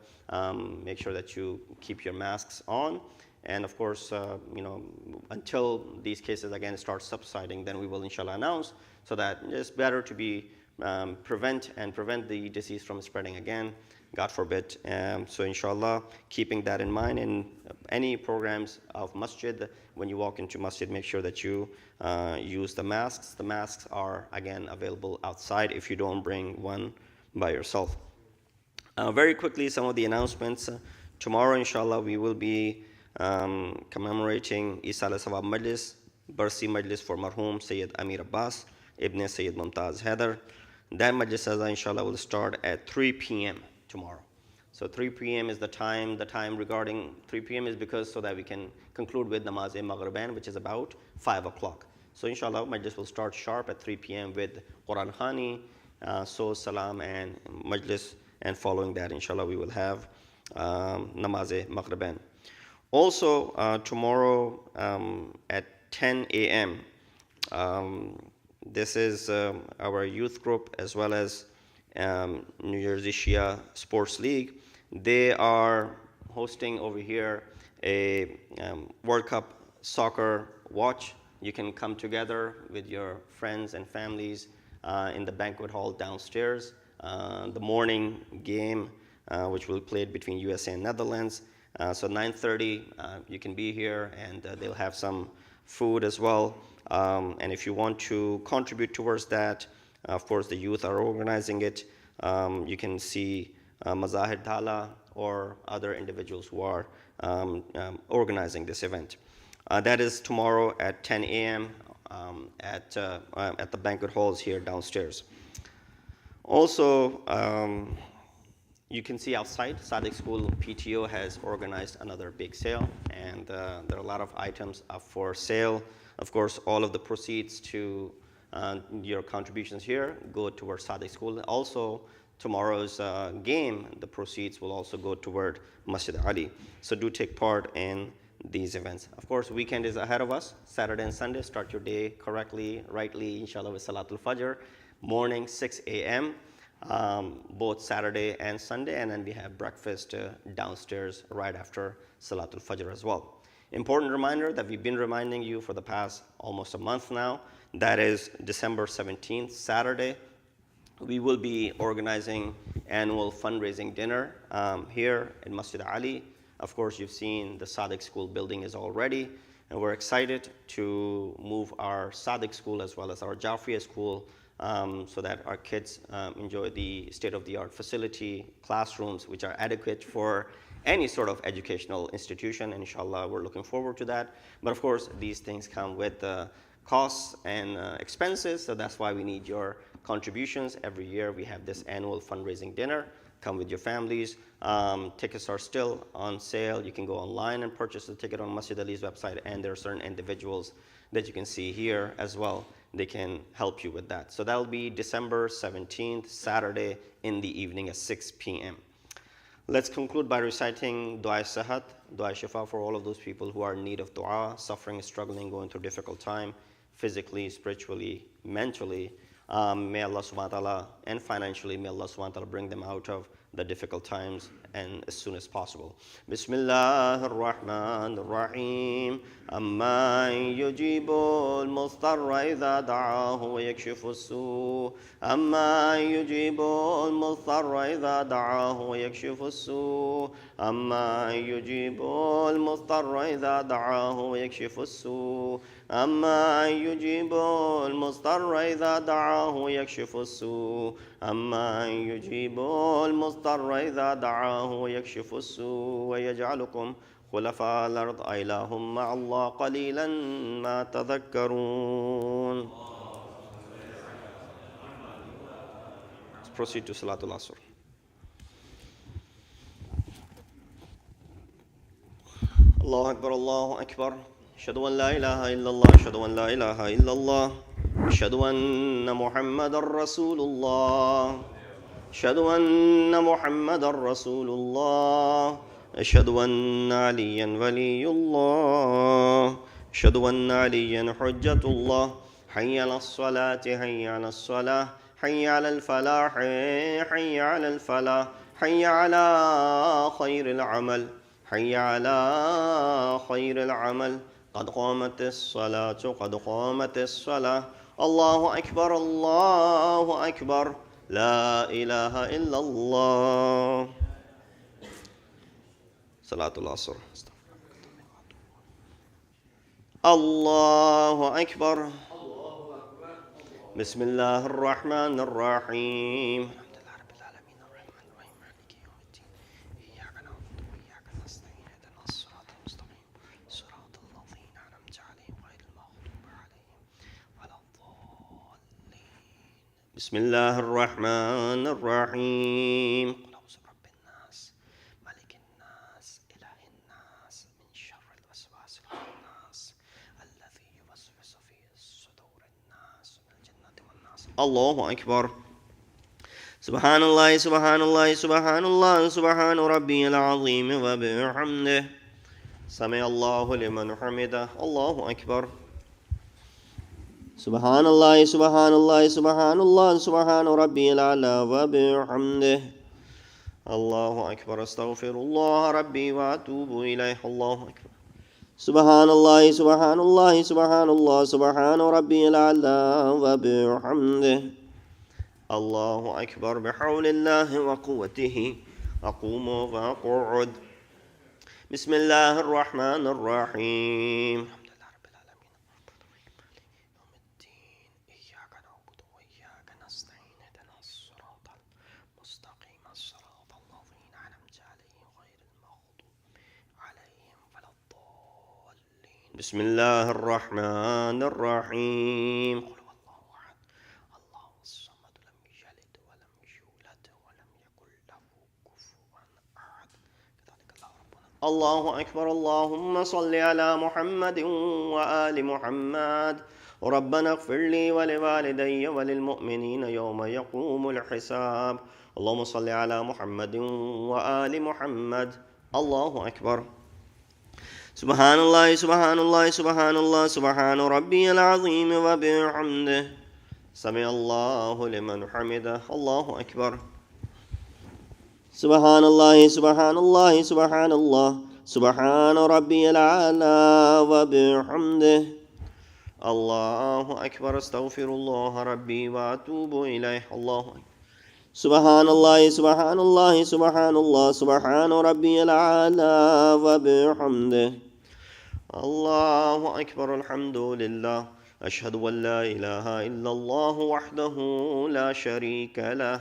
make sure that you keep your masks on. And of course, until these cases again start subsiding, then we will inshallah announce, so that it's better to be prevent the disease from spreading again, God forbid. So inshallah, keeping that in mind, in any programs of masjid, when you walk into masjid, make sure that you use the masks. The masks are again available outside if you don't bring one by yourself. Very quickly, some of the announcements. Tomorrow, inshallah, we will be commemorating Isa alayhi Sawab Majlis, Barsi Majlis for Marhum Syed Amir Abbas, Ibn Syed Mumtaz Haider. That Majlis, inshallah, will start at 3 p.m. tomorrow. So 3 p.m. is the time. The time regarding 3 p.m. is because so that we can conclude with Namaz-e-Maghriban, which is about 5 o'clock. So inshallah, Majlis will start sharp at 3 p.m. with Quran Khani, so Salam and Majlis, and following that, inshallah, we will have Namaz-e-Maghriban. Also, tomorrow at 10 a.m., this is our youth group as well as New Jersey Shia Sports League. They are hosting over here a World Cup soccer watch. You can come together with your friends and families in the banquet hall downstairs. The morning game, which will be played between USA and Netherlands. So 9:30, you can be here, and they'll have some food as well. And if you want to contribute towards that, of course, the youth are organizing it. You can see Mazahir Dhala or other individuals who are organizing this event. That is tomorrow at 10 a.m. At the banquet halls here downstairs. Also, you can see outside, Sadiq School PTO has organized another big sale, and there are a lot of items up for sale. Of course, all of the proceeds to your contributions here go towards Sadiq School. Also, tomorrow's game, the proceeds will also go toward Masjid-e-Ali. So do take part in these events. Of course, weekend is ahead of us. Saturday and Sunday, start your day correctly, rightly, inshallah, with Salatul Fajr. Morning, 6 a.m., both Saturday and Sunday, and then we have breakfast downstairs right after Salatul Fajr as well. Important reminder that we've been reminding you for the past almost a month now, that is December 17th, Saturday. We will be organizing annual fundraising dinner here in Masjid-e-Ali. Of course, you've seen the Sadiq School building is all ready, and we're excited to move our Sadiq School as well as our Jafriya School so that our kids enjoy the state-of-the-art facility, classrooms, which are adequate for any sort of educational institution. And inshallah, we're looking forward to that. But of course, these things come with costs and expenses, so that's why we need your contributions. Every year we have this annual fundraising dinner. Come with your families. Tickets are still on sale. You can go online and purchase the ticket on Masjid-e-Ali's website, and there are certain individuals that you can see here as well. They can help you with that. So that'll be December 17th, Saturday in the evening at 6 p.m. Let's conclude by reciting Dua Sahat, Dua Shifa for all of those people who are in need of dua, suffering, struggling, going through a difficult time, physically, spiritually, mentally. May Allah subhanahu wa ta'ala, and financially, may Allah subhanahu wa ta'ala bring them out of the difficult times and as soon as possible. Bismillah ar-Rahman ar-Rahim. Amma yujibu al-mustarra idha da'ahu wa yakshifu as-su'. Amma yujibu al-mustarra idha da'ahu wa yakshifu as-su'. Amma yujibu al-mustarra idha da'ahu wa yakshifu as-su'. أما يجيب المضطر إذا دعاه ويكشف السوء أما يجيب المضطر إذا دعاه ويكشف السوء ويجعلكم خلفاء الأرض أإله مع الله قليلا ما تذكرون. Let's proceed to Salatul Asr. الله أكبر الله أكبر. أشهد أن لا إله إلا الله أشهد أن لا إله إلا الله أشهد أن محمد رسول الله أشهد أن محمد رسول الله أشهد أن عليا ولي الله أشهد أن عليا حجة الله. حي على الصلاة حي على الصلاة حي على الفلاح حي على الفلاح حي على خير العمل حي على خير العمل. قد قامت الصلاة قد قامت الصلاة. الله أكبر الله أكبر لا إله إلا الله. صلاة العصر. الله أكبر. بسم الله الرحمن الرحيم. بسم الله الرحمن الرحيم. قل أعوذ برب الناس ملك الناس إله الناس من شر الوسواس الخناس الذي يوسوس في صدور الناس من الجنة والناس. الله أكبر. سبحان الله سبحان الله سبحان الله سبحان ربي العظيم وبحمده. سمع الله لمن حمده. الله أكبر. سبحان الله سبحان الله سبحان الله سبحان ربي الأعلى وبحمده. الله أكبر. أستغفر الله ربي وأتوب إليه. الله أكبر. سبحان الله سبحان الله سبحان الله سبحان ربي الأعلى وبحمده. الله أكبر. بحول الله وقوته أقوم وأقعد. بسم الله الرحمن الرحيم. بسم الله الرحمن الرحيم. قل هو الله أحد الله الصمد لم يلد ولم يولد ولم يكن له كفوا أحد. كذلك الله ربنا. الله أكبر. اللهم صل على محمد وآل محمد. ربنا اغفر لي ولوالدي وللمؤمنين يوم يقوم الحساب. اللهم صل على محمد وآل محمد. الله أكبر. سبحان الله سبحان الله سبحان الله سبحان ربي العظيم وبحمده. سمع الله لمن حمده. الله أكبر. سبحان الله سبحان الله سبحان الله سبحان ربي الأعلى وبحمده. الله أكبر. أستغفر الله ربي وأتوب إليه. الله أكبر. سبحان الله سبحان الله سبحان الله سبحان ربي الأعلى وبحمده. الله أكبر. الحمد لله. أشهد أن لا إله إلا الله وحده لا شريك له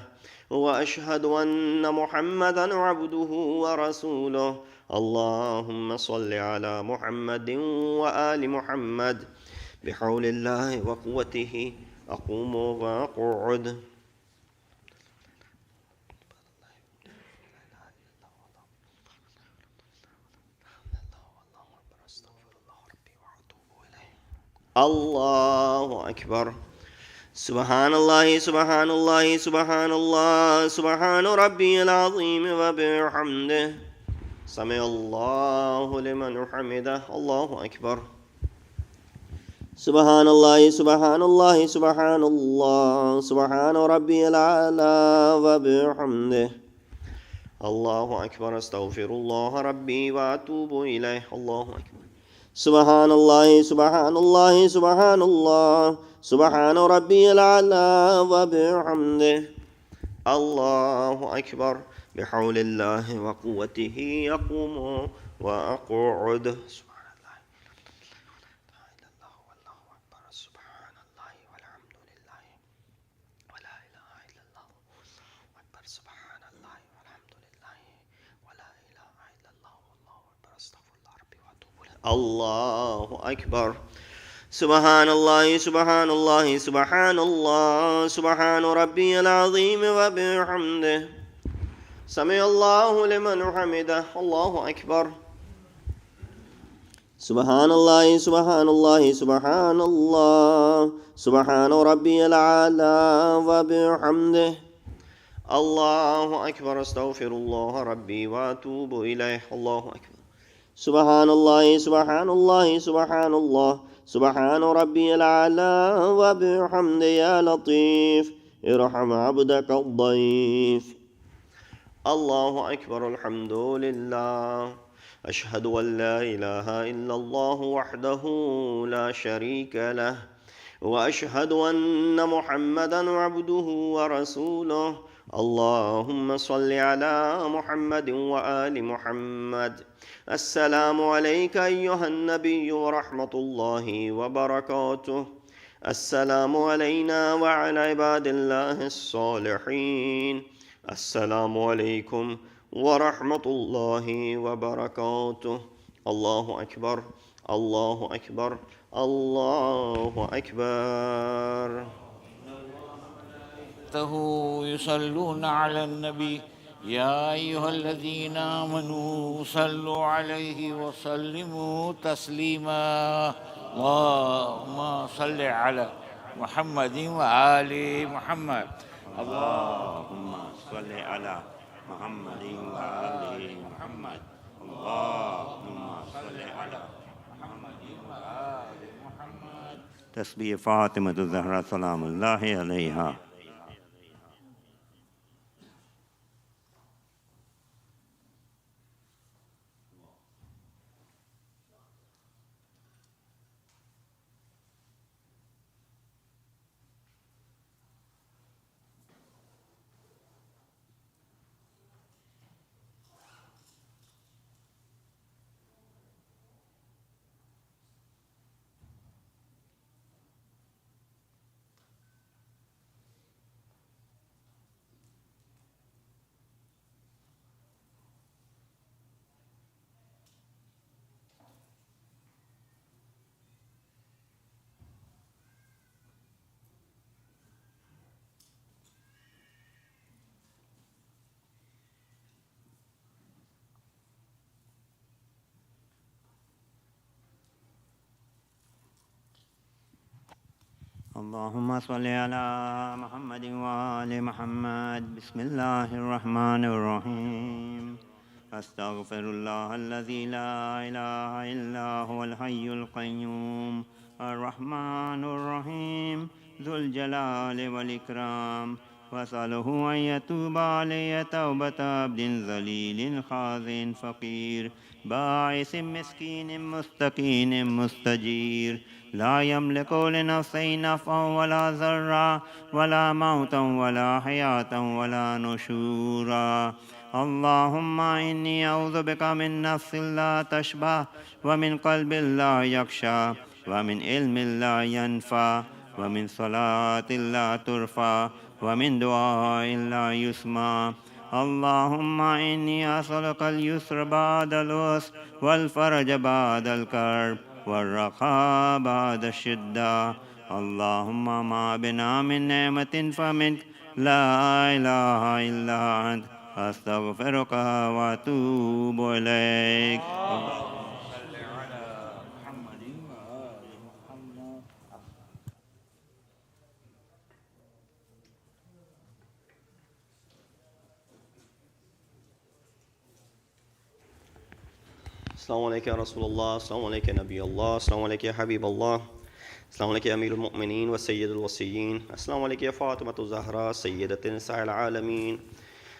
وأشهد أن محمدا عبده ورسوله. اللهم صل على محمد وآل محمد. بحول الله وقوته أقوم وأقعد. الله أكبر. سبحان الله سبحان الله سبحان الله سبحان ربي العظيم وبحمده. سمع الله لمن حمده. الله أكبر. سبحان الله سبحان الله سبحان الله سبحان ربي الأعلى وبحمده. الله أكبر أستغفر الله ربي وأتوب إليه. الله أكبر. سبحان الله سبحان الله سبحان الله سبحان ربي الأعلى وبحمده. الله أكبر. بحول الله وقوته يقوم وأقعد. الله أكبر. سبحان الله سبحان الله سبحان الله سبحان ربي العظيم وبحمده. سمع الله لمن حمده. الله أكبر. سبحان الله سبحان الله سبحان الله سبحان ربي الأعلى وبحمده. الله أكبر. أستغفر الله ربي وأتوب إليه. الله أكبر. سبحان الله سبحان الله سبحان الله سبحان ربي الأعلى وبحمده. يا لطيف ارحم عبدك الضيف. الله أكبر. الحمد لله. أشهد أن لا إله إلا الله وحده لا شريك له وأشهد أن محمدا عبده ورسوله. اللهم صل على محمد وآل محمد. السلام عليك أيها النبي ورحمة الله وبركاته. السلام علينا وعلى عباد الله الصالحين. السلام عليكم ورحمة الله وبركاته. الله أكبر الله أكبر الله أكبر. يصلون على النبي يا أيها الذين آمنوا صلوا عليه وسلموا تسليما. اللهم صل على محمد وآل محمد. اللهم صل على محمد وآل محمد. اللهم صل على محمد وآل محمد. تسبيح فاطمة الزهراء سلام الله عليها. اللهم صل على محمد وآل محمد. بسم الله الرحمن الرحيم. أستغفر الله الذي لا إله إلا هو الحي القيوم الرحمن الرحيم ذو الجلال والإكرام. وأسأله أن يتوب علي توبة عبد ذليل خاذ فقير باعث مسكين مستكين مستجير لا يملك لنفسه نفعا ولا ضرا ولا موتا ولا حياة ولا نشورا. اللهم إني أعوذ بك من نفس لا تشبع ومن قلب لا يخشى ومن علم لا ينفع ومن صلاة لا ترفع ومن دعاء لا يسمع. اللهم إني أسألك اليسر بعد العسر والفرج بعد الكرب والرخاء بعد الشدة. اللهم ما بنا من نعمة فمنك لا إله إلا أنت. أستغفرك وأتوب إليك. السلام عليك يا رسول الله. السلام عليك يا نبي الله. السلام عليك يا حبيب الله. السلام عليك يا أمير المؤمنين وسيد الوصيين. السلام عليك يا فاطمة الزهراء سيدة نساء العالمين.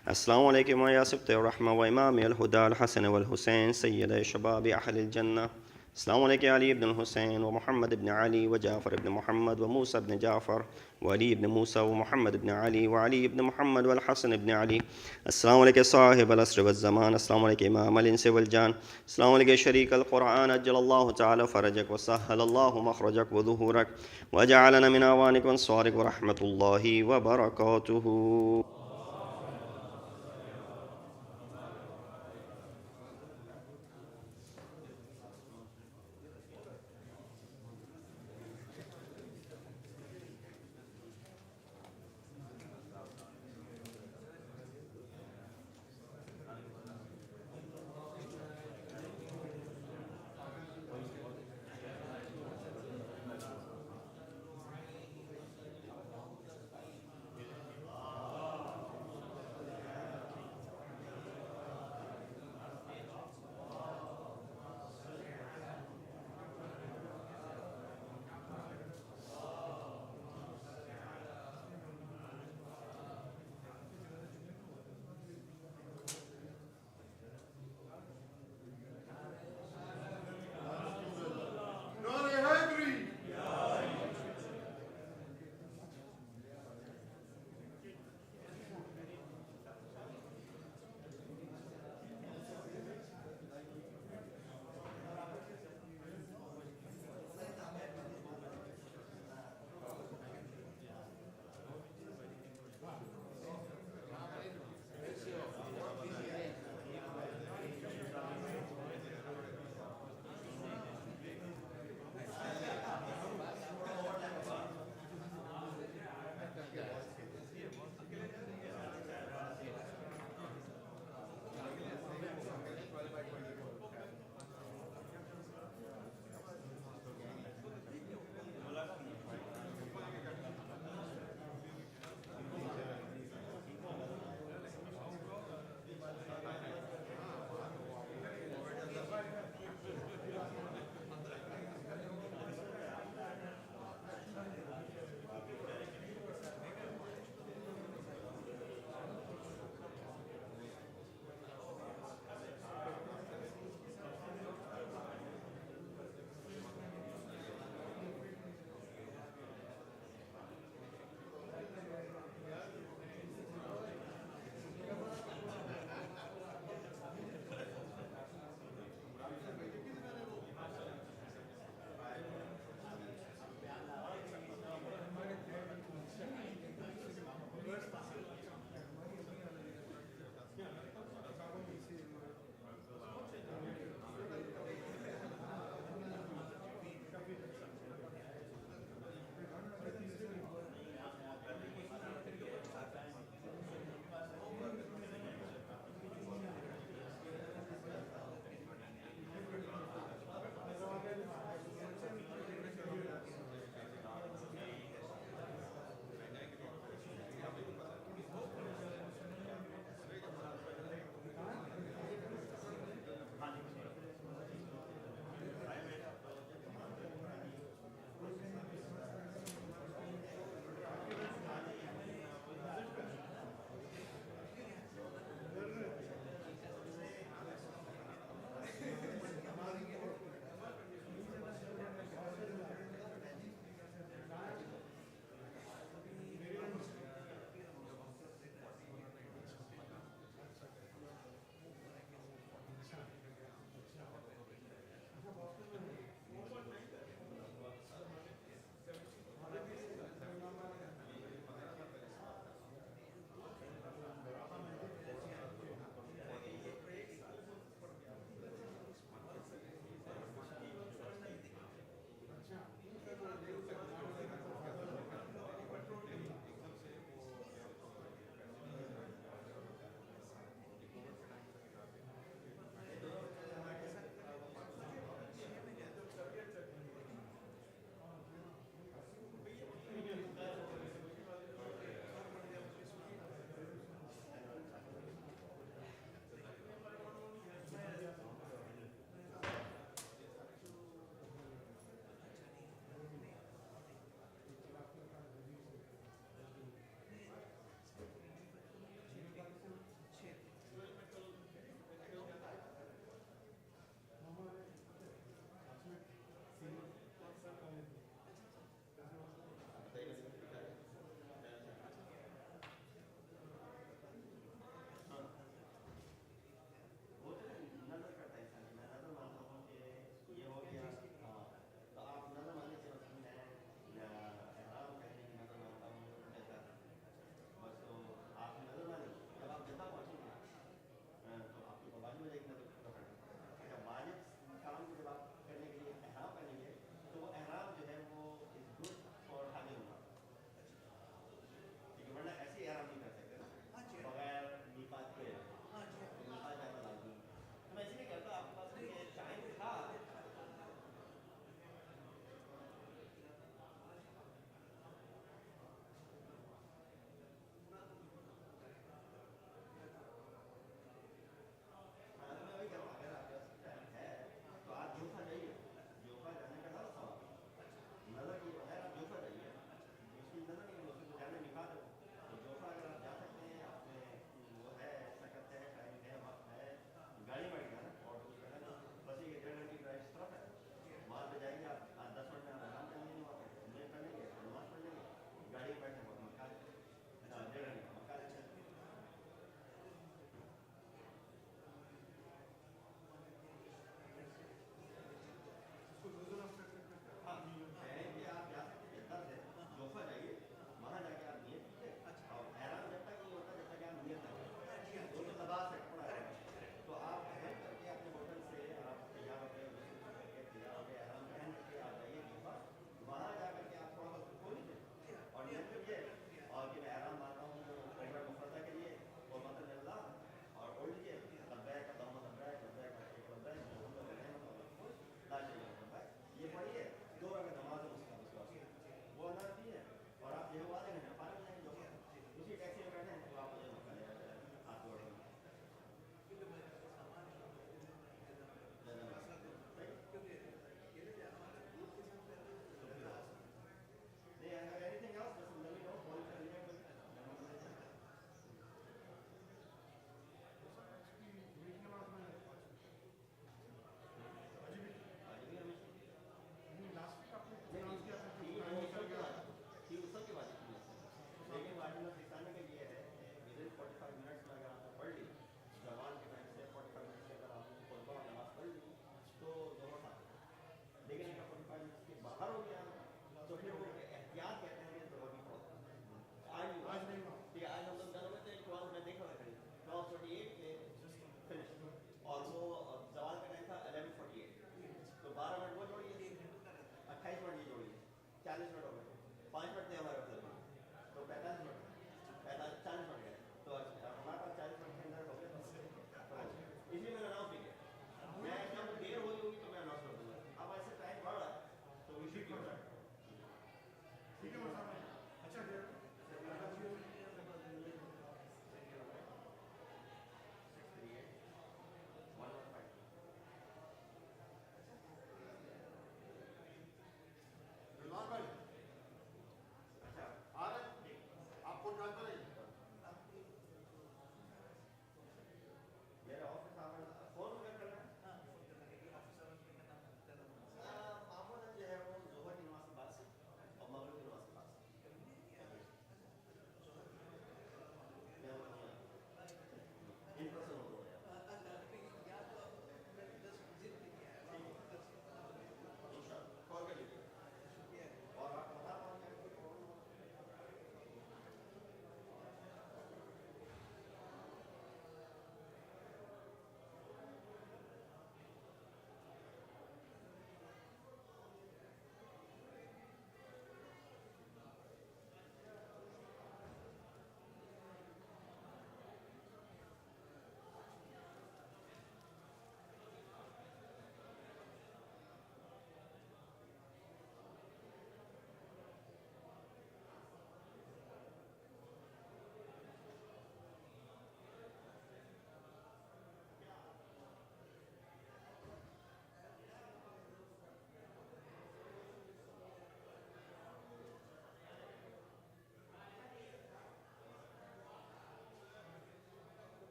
अस्सलामु अलैकुम या सिब्त रहमा व इमाम अल-हुदा अल-हसन वल हुसैन सय्यद शबाब अहल जन्नह। अस्सलामु अलैकुम अली इब्न हुसैन व मोहम्मद इब्न अली व जाफ़र इब्न मोहम्मद व मूसा इब्न जाफ़र व अली इब्न मूसा व मोहम्मद इब्न अली व अली इब्न मोहम्मद वल हसन इब्न अली। अस्सलामु अलैकुम साहिब अल-अस्र वज़ ज़मान। अस्सलामु अलैकुम इमाम अल-इंस वल जान। अस्सलामु अलैकुम शरीक अल-क़ुरआन अज्जलल्लाहु तआला फ़रजक व सहलल्लाहु मख़रजक व ज़ुहूरक व जअलना मिन अवानिक व अंसारिक व रहमतुल्लाहि व बरकातुहू।